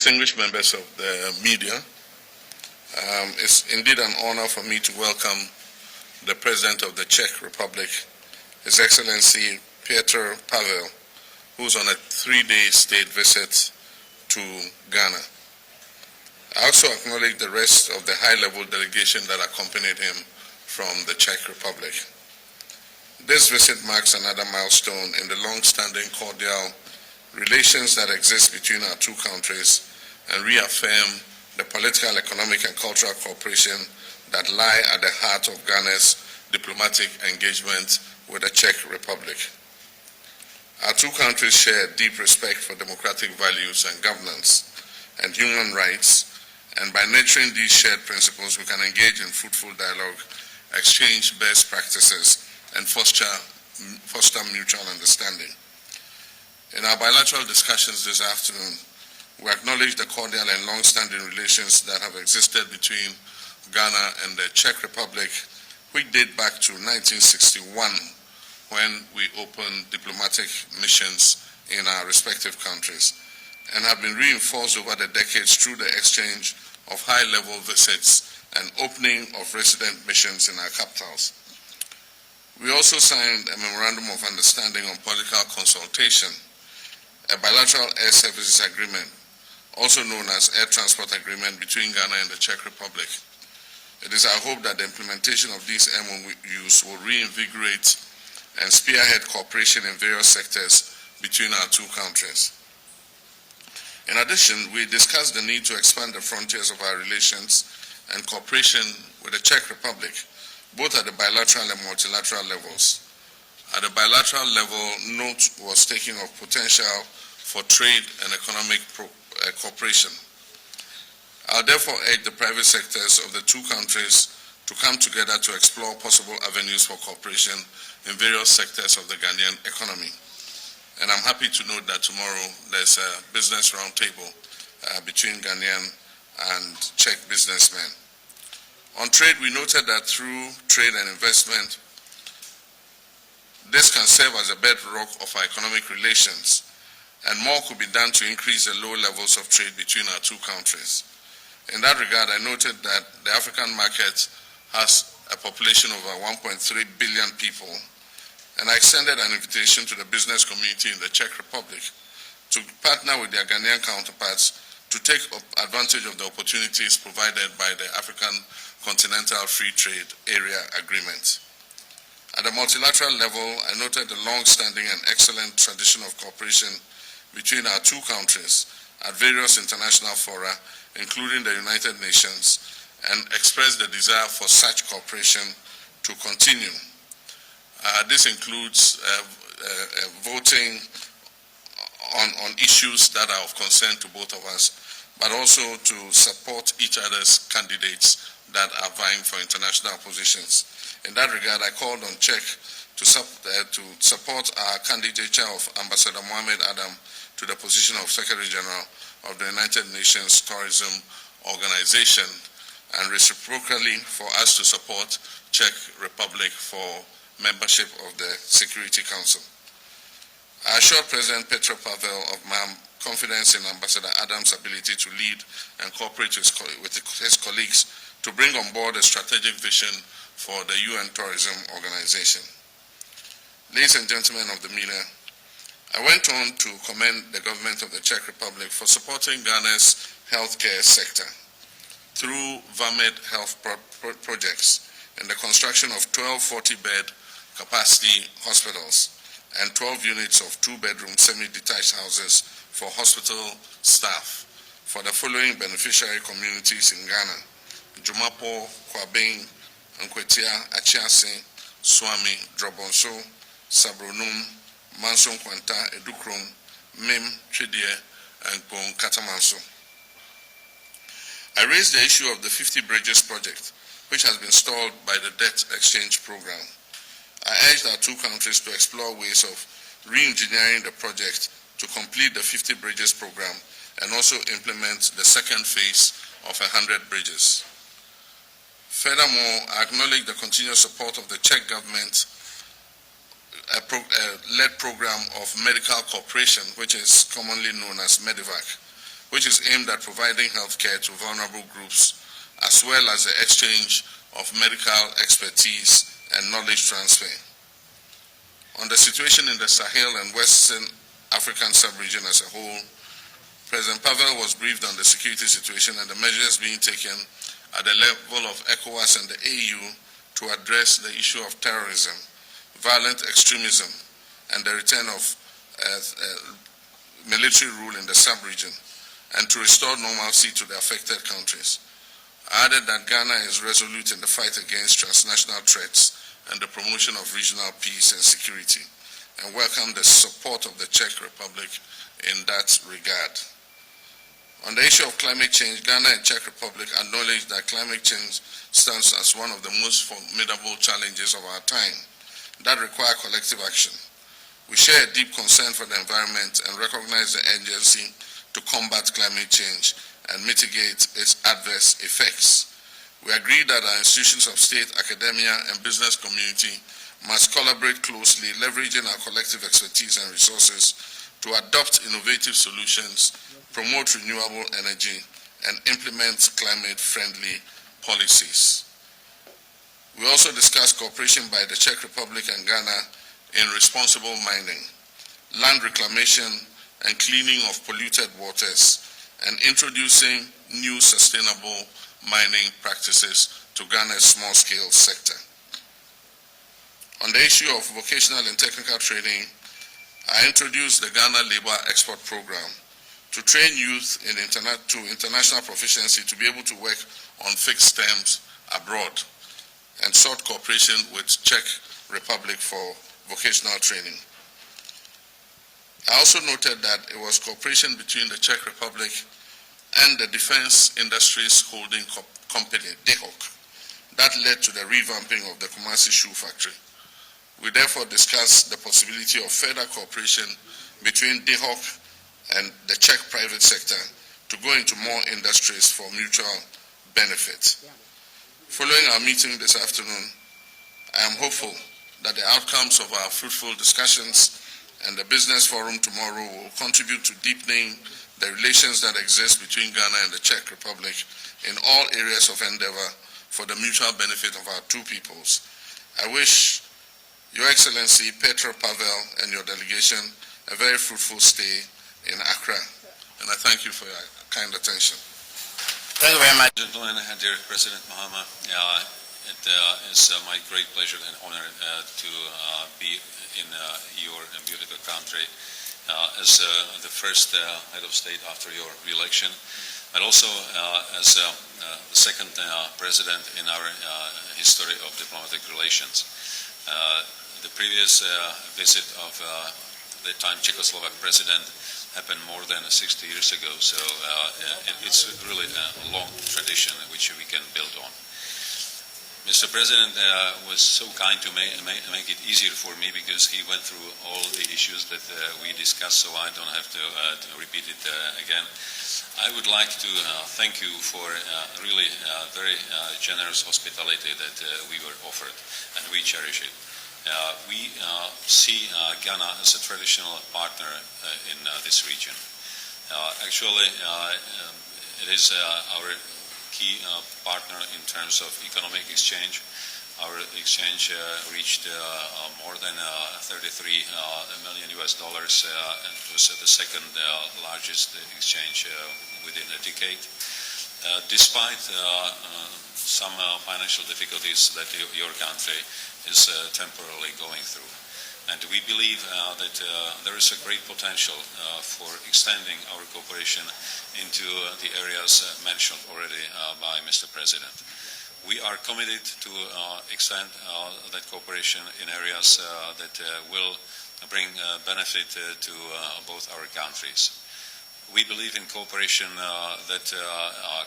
Distinguished members of the media, it's indeed an honor for me to welcome the President of the Czech Republic, His Excellency Petr Pavel, who's on a 3-day state visit to Ghana. I also acknowledge the rest of the high-level delegation that accompanied him from the Czech Republic. This visit marks another milestone in the long-standing cordial relations that exist between our two countries and reaffirm the political, economic, and cultural cooperation that lie at the heart of Ghana's diplomatic engagement with the Czech Republic. Our two countries share deep respect for democratic values and governance and human rights, and by nurturing these shared principles, we can engage in fruitful dialogue, exchange best practices, and foster mutual understanding. In our bilateral discussions this afternoon, we acknowledge the cordial and long-standing relations that have existed between Ghana and the Czech Republic, which date back to 1961, when we opened diplomatic missions in our respective countries, and have been reinforced over the decades through the exchange of high-level visits and opening of resident missions in our capitals. We also signed a Memorandum of Understanding on Political Consultation, a bilateral air services agreement, also known as Air Transport Agreement between Ghana and the Czech Republic. It is our hope that the implementation of these MOUs will reinvigorate and spearhead cooperation in various sectors between our two countries. In addition, we discussed the need to expand the frontiers of our relations and cooperation with the Czech Republic, both at the bilateral and multilateral levels. At the bilateral level, note was taken of potential for trade and economic cooperation. I'll therefore urge the private sectors of the two countries to come together to explore possible avenues for cooperation in various sectors of the Ghanaian economy. And I'm happy to note that tomorrow there's a business roundtable between Ghanaian and Czech businessmen. On trade, we noted that through trade and investment, this can serve as a bedrock of our economic relations, and more could be done to increase the low levels of trade between our two countries. In that regard, I noted that the African market has a population of over 1.3 billion people, and I extended an invitation to the business community in the Czech Republic to partner with their Ghanaian counterparts to take advantage of the opportunities provided by the African Continental Free Trade Area Agreement. At the multilateral level, I noted the long-standing and excellent tradition of cooperation between our two countries at various international fora, including the United Nations, and expressed the desire for such cooperation to continue. This includes voting on issues that are of concern to both of us, but also to support each other's candidates that are vying for international positions. In that regard, I called on Czech to support our candidature of Ambassador Mohamed Adam to the position of Secretary General of the United Nations Tourism Organization, and reciprocally for us to support Czech Republic for membership of the Security Council. I assured President Petr Pavel of my confidence in Ambassador Adam's ability to lead and cooperate with his colleagues to bring on board a strategic vision for the UN Tourism Organization. Ladies and gentlemen of the media, I went on to commend the government of the Czech Republic for supporting Ghana's healthcare sector through VAMED health projects and the construction of 12 40-bed capacity hospitals and 12 units of 2-bedroom semi-detached houses for hospital staff for the following beneficiary communities in Ghana: Jumapo, Kwabeng, Nkwetia, Achiase, Swami, Drobonso, Sabronum, Manson Kwanta, Edukrum, Mim, Chidie, and Pong Katamanso. I raised the issue of the 50 Bridges project, which has been stalled by the debt exchange program. I urged our two countries to explore ways of re-engineering the project to complete the 50 Bridges program and also implement the second phase of 100 bridges. Furthermore, I acknowledge the continued support of the Czech government led program of medical cooperation, which is commonly known as MEDEVAC, which is aimed at providing health care to vulnerable groups, as well as the exchange of medical expertise and knowledge transfer. On the situation in the Sahel and Western African sub-region as a whole, President Pavel was briefed on the security situation and the measures being taken at the level of ECOWAS and the AU to address the issue of terrorism, violent extremism, and the return of military rule in the sub-region, and to restore normalcy to the affected countries. I added that Ghana is resolute in the fight against transnational threats and the promotion of regional peace and security, and welcome the support of the Czech Republic in that regard. On the issue of climate change, Ghana and Czech Republic acknowledge that climate change stands as one of the most formidable challenges of our time that require collective action. We share a deep concern for the environment and recognize the urgency to combat climate change and mitigate its adverse effects. We agree that our institutions of state, academia, and business community must collaborate closely, leveraging our collective expertise and resources to adopt innovative solutions, promote renewable energy, and implement climate-friendly policies. We also discussed cooperation by the Czech Republic and Ghana in responsible mining, land reclamation, and cleaning of polluted waters, and introducing new sustainable mining practices to Ghana's small-scale sector. On the issue of vocational and technical training, I introduced the Ghana Labor Export Program to train youth in international proficiency to be able to work on fixed terms abroad, and sought cooperation with Czech Republic for vocational training. I also noted that it was cooperation between the Czech Republic and the Defense Industries Holding Company, DEHOC, that led to the revamping of the Kumasi shoe factory. We therefore discussed the possibility of further cooperation between DEHOC and the Czech private sector to go into more industries for mutual benefit. Following our meeting this afternoon, I am hopeful that the outcomes of our fruitful discussions and the business forum tomorrow will contribute to deepening the relations that exist between Ghana and the Czech Republic in all areas of endeavor for the mutual benefit of our two peoples. I wish Your Excellency Petr Pavel and your delegation a very fruitful stay in Accra, and I thank you for your kind attention. Thank you very much. Gentlemen, dear President Mahama, it is my great pleasure and honor to be in your beautiful country as the first head of state after your re-election, but also as the second president in our history of diplomatic relations. The previous visit of the time Czechoslovak president happened more than 60 years ago, so it's really a long tradition which we can build on. Mr. President was so kind to make it easier for me because he went through all the issues that we discussed, so I don't have to repeat it again. I would like to thank you for really very generous hospitality that we were offered, and we cherish it. We see Ghana as a traditional partner in this region. Actually, it is our key partner in terms of economic exchange. Our exchange reached more than $33 million US, and it was the second largest exchange within a decade. Despite some financial difficulties that your country is temporarily going through. And we believe that there is a great potential for extending our cooperation into the areas mentioned already by Mr. President. We are committed to extend that cooperation in areas that will bring benefit to both our countries. We believe in cooperation that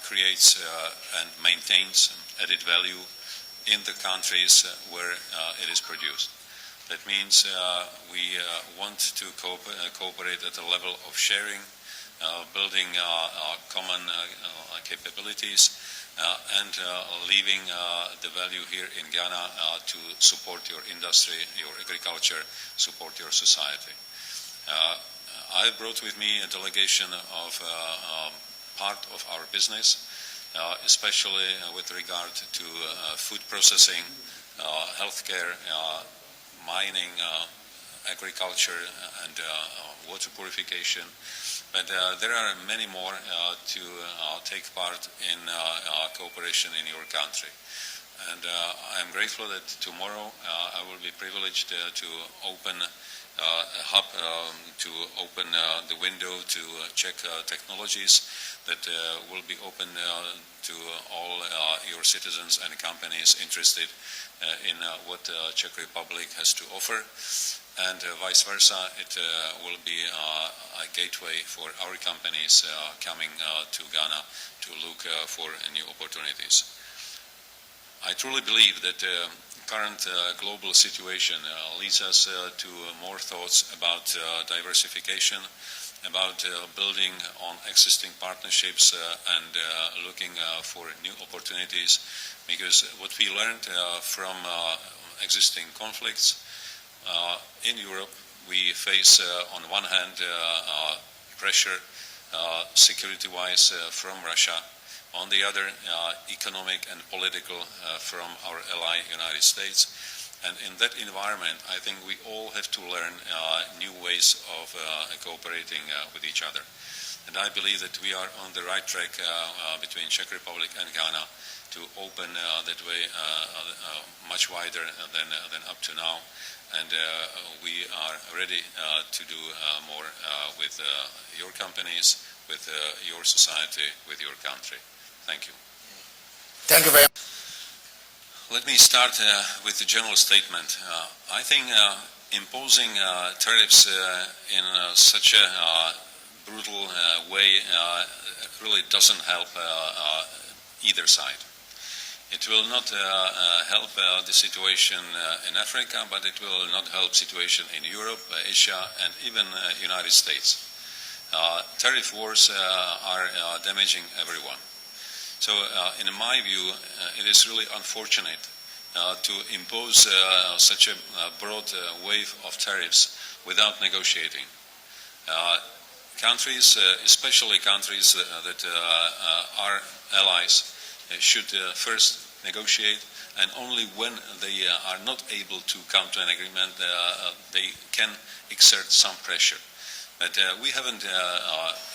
creates and maintains added value in the countries where it is produced. That means we want to cooperate at a level of sharing, building common capabilities, and leaving the value here in Ghana to support your industry, your agriculture, support your society. I brought with me a delegation of part of our business, especially with regard to food processing, healthcare, mining, agriculture, and water purification. But there are many more to take part in cooperation in your country. And I am grateful that tomorrow I will be privileged to open a hub, to open the window to Czech technologies that will be open to all your citizens and companies interested in what Czech Republic has to offer. And vice versa, it will be a gateway for our companies coming to Ghana to look for new opportunities. I truly believe that the current global situation leads us to more thoughts about diversification, about building on existing partnerships and looking for new opportunities, because what we learned from existing conflicts in Europe, we face on one hand pressure security-wise from Russia, on the other economic and political from our ally United States. And in that environment, I think we all have to learn new ways of cooperating with each other. And I believe that we are on the right track between Czech Republic and Ghana to open that way much wider than up to now. And we are ready to do more with your companies, with your society, with your country. Thank you. Thank you very much. Let me start with the general statement. I think imposing tariffs in such a brutal way really doesn't help either side. It will not help the situation in Africa, but it will not help situation in Europe, Asia, and even United States. Tariff wars are damaging everyone. So in my view, it is really unfortunate to impose such a broad wave of tariffs without negotiating. Countries, especially countries that are allies, should first negotiate, and only when they are not able to come to an agreement, they can exert some pressure. But we haven't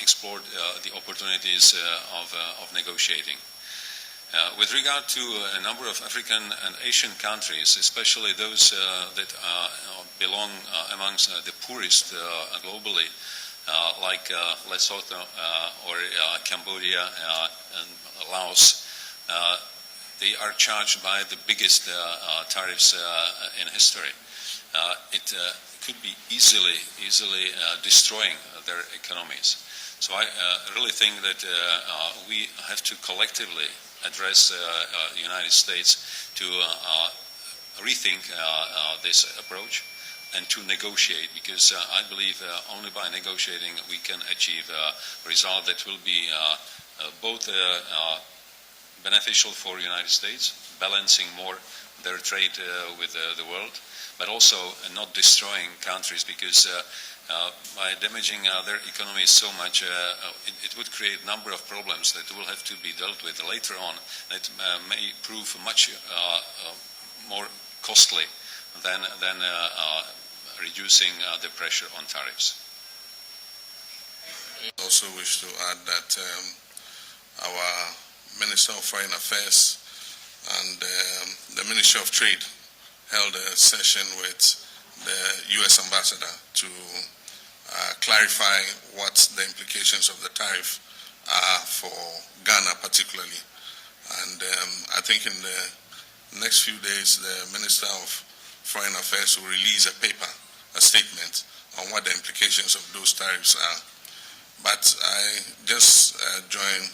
explored the opportunities of negotiating. With regard to a number of African and Asian countries, especially those that belong amongst the poorest globally, like Lesotho or Cambodia and Laos, they are charged by the biggest tariffs in history. It could be easily destroying their economies. So I really think that we have to collectively address the United States to rethink this approach and to negotiate, because I believe only by negotiating we can achieve a result that will be both beneficial for the United States, balancing more their trade with the world, but also not destroying countries, because by damaging their economies so much, it would create a number of problems that will have to be dealt with later on. It may prove much more costly than reducing the pressure on tariffs. I also wish to add that our Minister of Foreign Affairs and the Ministry of Trade held a session with the U.S. ambassador to clarify what the implications of the tariff are for Ghana particularly. And I think in the next few days the Minister of Foreign Affairs will release a paper, a statement on what the implications of those tariffs are. But I just join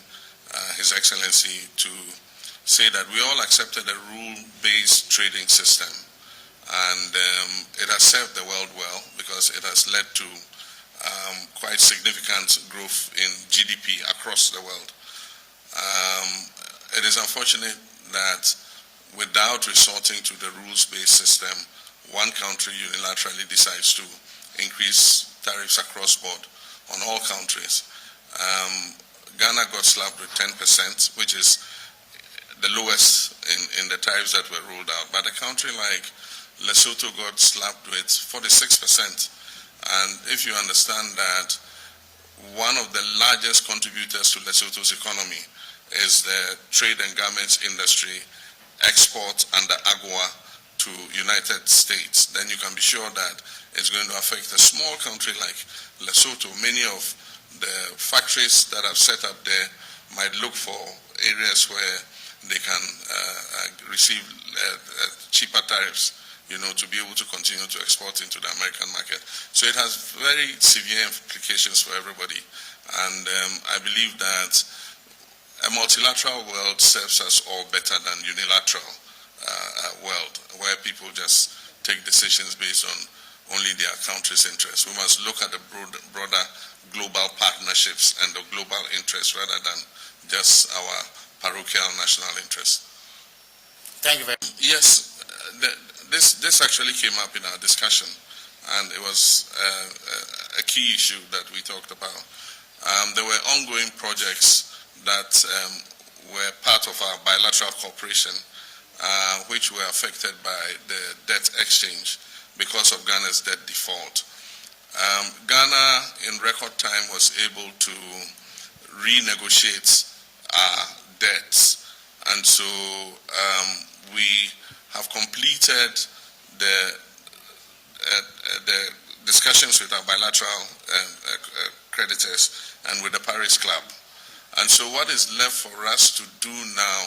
His Excellency to say that we all accepted a rule-based trading system, and it has served the world well because it has led to quite significant growth in GDP across the world. It is unfortunate that without resorting to the rules-based system, one country unilaterally decides to increase tariffs across board on all countries. Ghana got slapped with 10%, which is the lowest in the tariffs that were rolled out. But a country like Lesotho got slapped with 46%. And if you understand that one of the largest contributors to Lesotho's economy is the trade and garments industry, export under AGOA to United States, then you can be sure that it's going to affect a small country like Lesotho. Many of the factories that are set up there might look for areas where they can receive cheaper tariffs, to be able to continue to export into the American market. So it has very severe implications for everybody. And I believe that a multilateral world serves us all better than unilateral world, where people just take decisions based on only their country's interests. We must look at the broader global partnerships and the global interests rather than just our parochial national interests. Thank you very much. Yes, this actually came up in our discussion, and it was a key issue that we talked about. There were ongoing projects that were part of our bilateral cooperation, which were affected by the debt exchange because of Ghana's debt default. Ghana, in record time, was able to renegotiate our debts, and so we have completed the discussions with our bilateral creditors and with the Paris Club. And so what is left for us to do now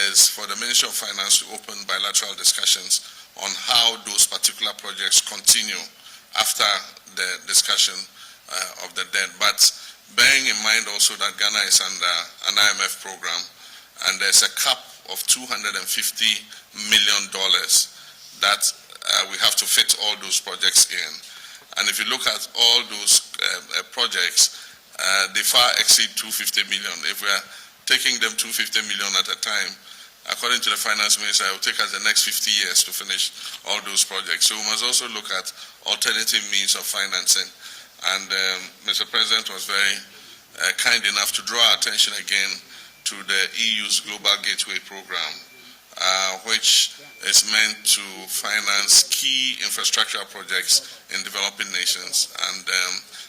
is for the Ministry of Finance to open bilateral discussions on how those particular projects continue after the discussion of the debt. But bearing in mind also that Ghana is under an IMF program, and there's a cap of $250 million that we have to fit all those projects in. And if you look at all those projects, they far exceed 250 million. If we are taking them 250 million at a time, according to the finance minister, it will take us the next 50 years to finish all those projects. So we must also look at alternative means of financing. And Mr. President was very kind enough to draw our attention again to the EU's Global Gateway Program, which is meant to finance key infrastructural projects in developing nations. And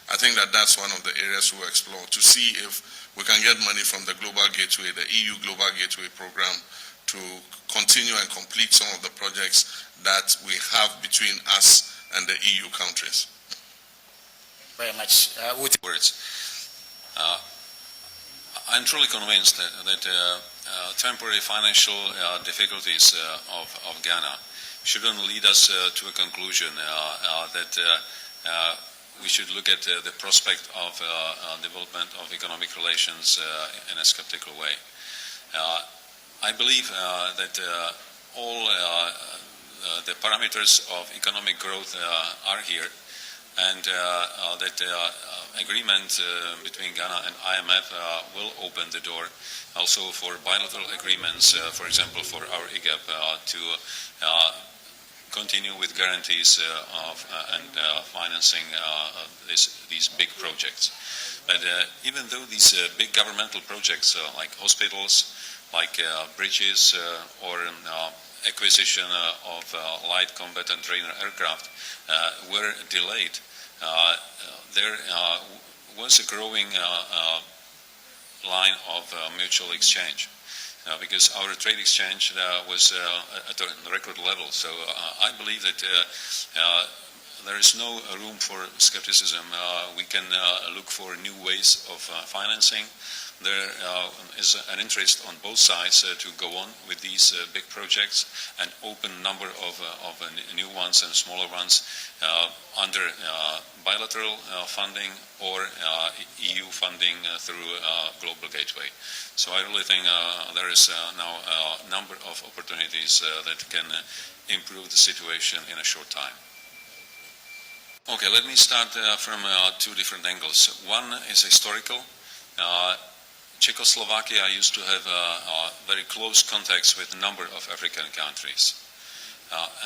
I think that that's one of the areas we'll explore, to see if we can get money from the Global Gateway, the EU Global Gateway Program, to continue and complete some of the projects that we have between us and the EU countries. Very much. Words. I'm truly convinced that temporary financial difficulties of Ghana shouldn't lead us to a conclusion that we should look at the prospect of development of economic relations in a skeptical way. I believe that all the parameters of economic growth are here, and that agreement between Ghana and IMF will open the door also for bilateral agreements, for example, for our IGAP to continue with guarantees and financing these big projects. But even though these big governmental projects like hospitals, like bridges or acquisition of light combatant trainer aircraft were delayed, there was a growing line of mutual exchange. Because our trade exchange was at a record level. So I believe that there is no room for skepticism. We can look for new ways of financing. There is an interest on both sides to go on with these big projects and open number of new ones and smaller ones under bilateral funding or EU funding through Global Gateway. So I really think there is now a number of opportunities that can improve the situation in a short time. Okay, let me start from two different angles. One is historical. Czechoslovakia used to have very close contacts with a number of African countries.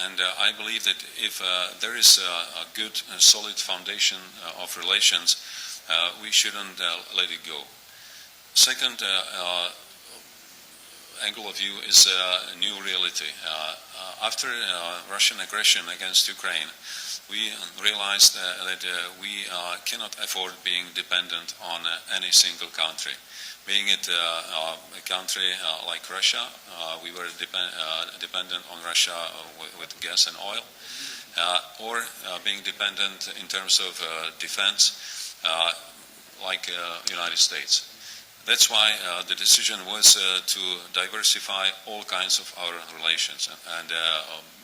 And I believe that if there is a good and solid foundation of relations, we shouldn't let it go. Second angle of view is a new reality. After Russian aggression against Ukraine, we realized that we cannot afford being dependent on any single country. Being it a country like Russia, we were dependent on Russia with gas and oil, or being dependent in terms of defense, like United States. That's why the decision was to diversify all kinds of our relations, and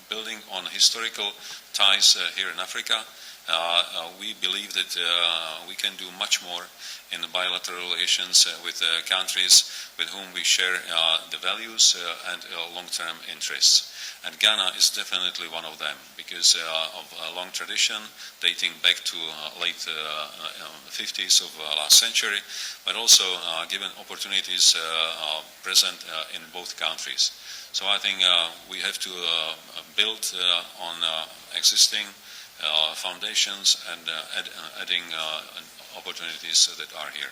building on historical ties here in Africa, we believe that we can do much more in bilateral relations with countries with whom we share the values and long-term interests. And Ghana is definitely one of them, because of a long tradition dating back to late 50s of last century, but also given opportunities present in both countries. So I think we have to build on existing foundations and adding opportunities that are here.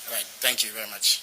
All right. Thank you very much.